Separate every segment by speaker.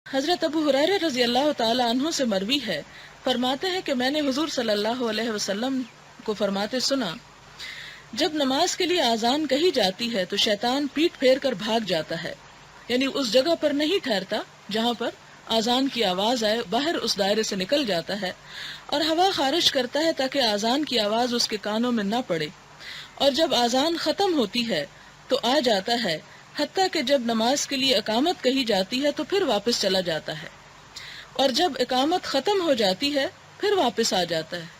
Speaker 1: حضرت ابو ہریرہ رضی اللہ تعالی عنہ سے مروی ہے، فرماتے ہیں کہ میں نے حضور صلی اللہ علیہ وسلم کو فرماتے سنا، جب نماز کے لیے اذان کہی جاتی ہے تو شیطان پیٹ پھیر کر بھاگ جاتا ہے، یعنی اس جگہ پر نہیں ٹھہرتا جہاں پر اذان کی آواز آئے، باہر اس دائرے سے نکل جاتا ہے اور ہوا خارج کرتا ہے تاکہ اذان کی آواز اس کے کانوں میں نہ پڑے، اور جب اذان ختم ہوتی ہے تو آ جاتا ہے، حتیٰ کہ جب نماز کے لیے اقامت کہی جاتی ہے تو پھر واپس چلا جاتا ہے، اور جب اقامت ختم ہو جاتی ہے پھر واپس آ جاتا ہے،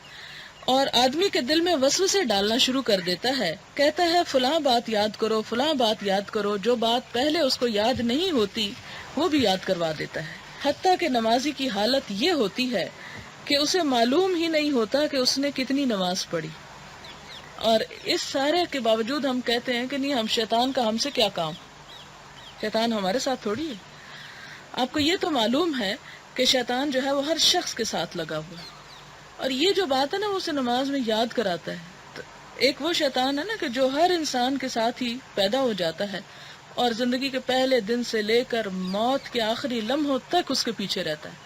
Speaker 1: اور آدمی کے دل میں وسوسے ڈالنا شروع کر دیتا ہے، کہتا ہے فلاں بات یاد کرو، فلاں بات یاد کرو، جو بات پہلے اس کو یاد نہیں ہوتی وہ بھی یاد کروا دیتا ہے، حتیٰ کہ نمازی کی حالت یہ ہوتی ہے کہ اسے معلوم ہی نہیں ہوتا کہ اس نے کتنی نماز پڑھی۔ اور اس سارے کے باوجود ہم کہتے ہیں کہ نہیں، ہم شیطان کا ہم سے کیا کام، شیطان ہمارے ساتھ تھوڑی ہے۔ آپ کو یہ تو معلوم ہے کہ شیطان جو ہے وہ ہر شخص کے ساتھ لگا ہوا ہے، اور یہ جو بات ہے نا وہ اسے نماز میں یاد کراتا ہے۔ تو ایک وہ شیطان ہے نا کہ جو ہر انسان کے ساتھ ہی پیدا ہو جاتا ہے اور زندگی کے پہلے دن سے لے کر موت کے آخری لمحوں تک اس کے پیچھے رہتا ہے،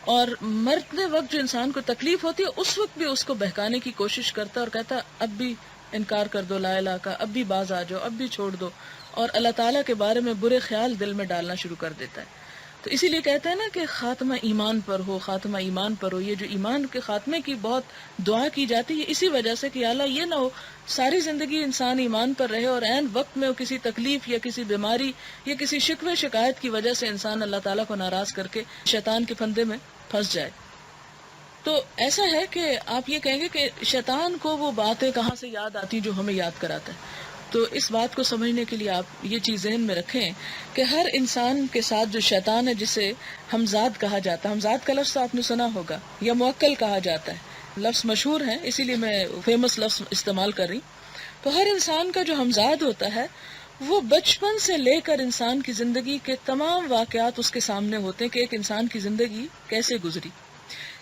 Speaker 1: اور مرتے وقت جو انسان کو تکلیف ہوتی ہے اس وقت بھی اس کو بہکانے کی کوشش کرتا ہے اور کہتا ہے اب بھی انکار کر دو لا الہ کا، اب بھی باز آ جاؤ، اب بھی چھوڑ دو، اور اللہ تعالیٰ کے بارے میں برے خیال دل میں ڈالنا شروع کر دیتا ہے۔ تو اسی لیے کہتے ہیں نا کہ خاتمہ ایمان پر ہو، خاتمہ ایمان پر ہو۔ یہ جو ایمان کے خاتمے کی بہت دعا کی جاتی ہے اسی وجہ سے کہ یا اللہ یہ نہ ہو ساری زندگی انسان ایمان پر رہے اور عین وقت میں وہ کسی تکلیف یا کسی بیماری یا کسی شکوے شکایت کی وجہ سے انسان اللہ تعالیٰ کو ناراض کر کے شیطان کے پھندے میں پھنس جائے۔ تو ایسا ہے کہ آپ یہ کہیں گے کہ شیطان کو وہ باتیں کہاں سے یاد آتی جو ہمیں یاد کراتا ہے۔ تو اس بات کو سمجھنے کے لیے آپ یہ چیز ذہن میں رکھیں کہ ہر انسان کے ساتھ جو شیطان ہے جسے ہمزاد کہا جاتا ہے، ہمزاد کا لفظ آپ نے سنا ہوگا، یا موکل کہا جاتا ہے، لفظ مشہور ہے اسی لیے میں فیمس لفظ استعمال کر رہی۔ تو ہر انسان کا جو ہمزاد ہوتا ہے وہ بچپن سے لے کر انسان کی زندگی کے تمام واقعات اس کے سامنے ہوتے ہیں کہ ایک انسان کی زندگی کیسے گزری۔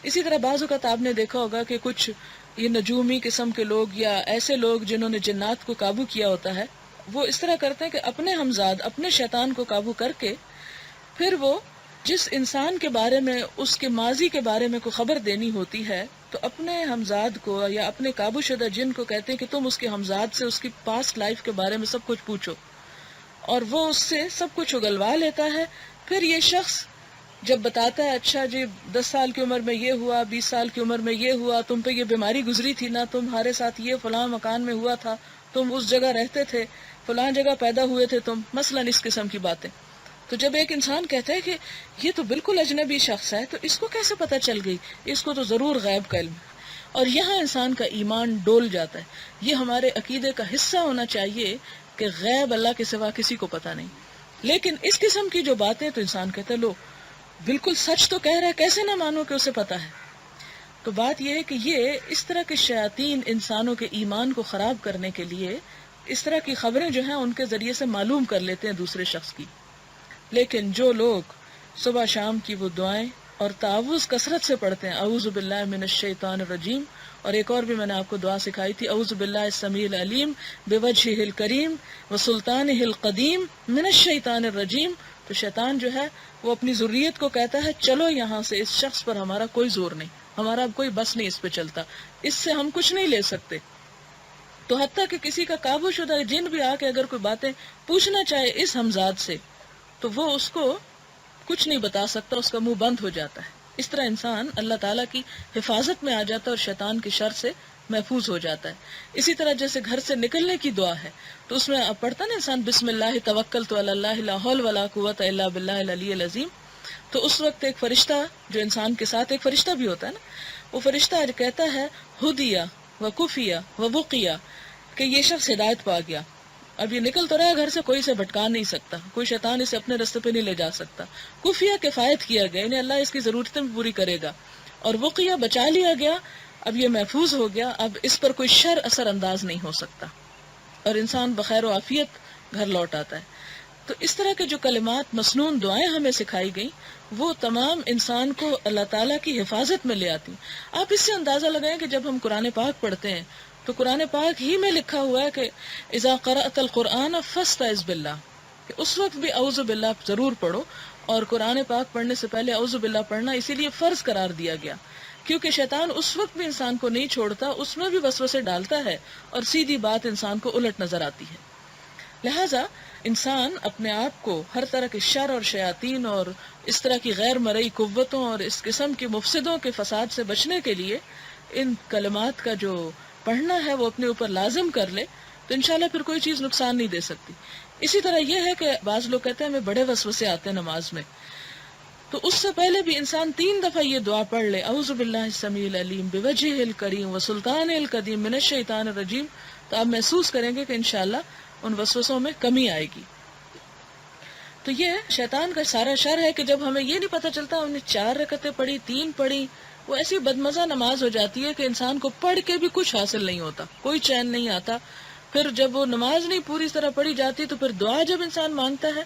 Speaker 1: اسی طرح بعض اوقات آپ نے دیکھا ہوگا کہ کچھ یہ نجومی قسم کے لوگ یا ایسے لوگ جنہوں نے جنات کو قابو کیا ہوتا ہے، وہ اس طرح کرتے ہیں کہ اپنے ہمزاد، اپنے شیطان کو قابو کر کے پھر وہ جس انسان کے بارے میں اس کے ماضی کے بارے میں کوئی خبر دینی ہوتی ہے تو اپنے ہمزاد کو یا اپنے قابو شدہ جن کو کہتے ہیں کہ تم اس کے ہمزاد سے اس کی پاسٹ لائف کے بارے میں سب کچھ پوچھو، اور وہ اس سے سب کچھ اگلوا لیتا ہے۔ پھر یہ شخص جب بتاتا ہے اچھا جی 10 سال کی عمر میں یہ ہوا، 20 سال کی عمر میں یہ ہوا، تم پہ یہ بیماری گزری تھی نا، تمہارے ساتھ یہ فلاں مکان میں ہوا تھا، تم اس جگہ رہتے تھے، فلاں جگہ پیدا ہوئے تھے تم، مثلا اس قسم کی باتیں۔ تو جب ایک انسان کہتا ہے کہ یہ تو بالکل اجنبی شخص ہے تو اس کو کیسے پتہ چل گئی، اس کو تو ضرور غیب کا علم ہے، اور یہاں انسان کا ایمان ڈول جاتا ہے۔ یہ ہمارے عقیدے کا حصہ ہونا چاہیے کہ غیب اللہ کے سوا کسی کو پتہ نہیں، لیکن اس قسم کی جو باتیں تو انسان کہتا ہے لو بالکل سچ تو کہہ رہا ہے، کیسے نہ مانو کہ اسے پتہ ہے۔ تو بات یہ ہے کہ یہ اس طرح کے شیاطین انسانوں کے ایمان کو خراب کرنے کے لیے اس طرح کی خبریں جو ہیں ان کے ذریعے سے معلوم کر لیتے ہیں دوسرے شخص کی۔ لیکن جو لوگ صبح شام کی وہ دعائیں اور تعوذ کثرت سے پڑھتے ہیں، اعوذ باللہ من الشیطان الرجیم، اور ایک اور بھی میں نے آپ کو دعا سکھائی تھی، اعوذ باللہ السمیع العلیم بوجہہ الکریم وسلطانہ القدیم من الشیطان الرجیم، تو شیطان جو ہے وہ اپنی ذریت کو کہتا ہے چلو یہاں سے، اس شخص پر ہمارا کوئی زور نہیں، ہمارا اب کوئی بس نہیں اس پہ چلتا، اس سے ہم کچھ نہیں لے سکتے۔ تو حتیٰ کہ کسی کا قابو شدہ جن بھی آ کے اگر کوئی باتیں پوچھنا چاہے اس ہمزاد سے تو وہ اس کو کچھ نہیں بتا سکتا، اس کا منہ بند ہو جاتا ہے۔ اس طرح انسان اللہ تعالیٰ کی حفاظت میں آ جاتا ہے اور شیطان کی شر سے محفوظ ہو جاتا ہے۔ اسی طرح جیسے گھر سے نکلنے کی دعا ہے تو اس میں اب پڑھتا نا انسان بسم اللہ توکلت علی اللہ لا حول ولا قوت الا باللہ العلی العظیم، تو اس وقت ایک فرشتہ جو انسان کے ساتھ ایک فرشتہ بھی ہوتا ہے نا، وہ فرشتہ کہتا ہے ہدیہ و کفیہ و بقیہ، کہ یہ شخص ہدایت پا گیا، اب یہ نکل تو رہا ہے گھر سے، کوئی اسے بھٹکا نہیں سکتا، کوئی شیطان اسے اپنے رستے پہ نہیں لے جا سکتا، کفیہ کفایت کیا گیا یعنی اللہ اس کی ضرورتیں بھی پوری کرے گا، اور وقیہ بچا لیا گیا، اب یہ محفوظ ہو گیا، اب اس پر کوئی شر اثر انداز نہیں ہو سکتا، اور انسان بخیر و عافیت گھر لوٹ آتا ہے۔ تو اس طرح کے جو کلمات مسنون دعائیں ہمیں سکھائی گئیں وہ تمام انسان کو اللہ تعالیٰ کی حفاظت میں لے آتی۔ آپ اس سے اندازہ لگائیں کہ جب ہم قرآن پاک پڑھتے ہیں تو قرآن پاک ہی میں لکھا ہوا ہے کہ اذا قرأت القرآن فاستعذ باللہ، کہ اس وقت بھی اعوذ باللہ ضرور پڑھو، اور قرآن پاک پڑھنے سے پہلے اعوذ باللہ پڑھنا اسی لیے فرض قرار دیا گیا کیونکہ شیطان اس وقت بھی انسان کو نہیں چھوڑتا، اس میں بھی وسوسے ڈالتا ہے اور سیدھی بات انسان کو الٹ نظر آتی ہے۔ لہٰذا انسان اپنے آپ کو ہر طرح کے شر اور شیاطین اور اس طرح کی غیر مرئی قوتوں اور اس قسم کے مفسدوں کے فساد سے بچنے کے لیے ان کلمات کا جو پڑھنا ہے وہ اپنے اوپر لازم کر لے تو انشاءاللہ پھر کوئی چیز نقصان نہیں دے سکتی۔ اسی طرح یہ ہے کہ بعض لوگ کہتے ہیں ہمیں بڑے وسوسے آتے ہیں نماز میں، تو اس سے پہلے بھی انسان 3 دفعہ یہ دعا پڑھ لے، اعوذ باللہ السمیع العلیم بوجہہ الکریم وسلطان القدیم من الشیطان الرجیم، تو آپ محسوس کریں گے کہ انشاءاللہ ان وسوسوں میں کمی آئے گی۔ تو یہ شیطان کا سارا شر ہے کہ جب ہمیں یہ نہیں پتہ چلتا ہم نے 4 رکعتیں پڑھی 3 پڑھی، وہ ایسی بدمزہ نماز ہو جاتی ہے کہ انسان کو پڑھ کے بھی کچھ حاصل نہیں ہوتا، کوئی چین نہیں آتا۔ پھر جب وہ نماز نہیں پوری طرح پڑھی جاتی تو پھر دعا جب انسان مانگتا ہے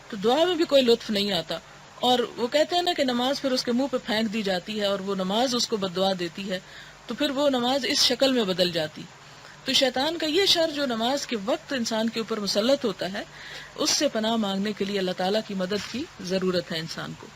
Speaker 1: تو دعا میں بھی کوئی لطف نہیں آتا، اور وہ کہتے ہیں نا کہ نماز پھر اس کے منہ پہ پھینک دی جاتی ہے اور وہ نماز اس کو بددعا دیتی ہے، تو پھر وہ نماز اس شکل میں بدل جاتی۔ تو شیطان کا یہ شر جو نماز کے وقت انسان کے اوپر مسلط ہوتا ہے، اس سے پناہ مانگنے کے لیے اللہ تعالیٰ کی مدد کی ضرورت ہے انسان کو۔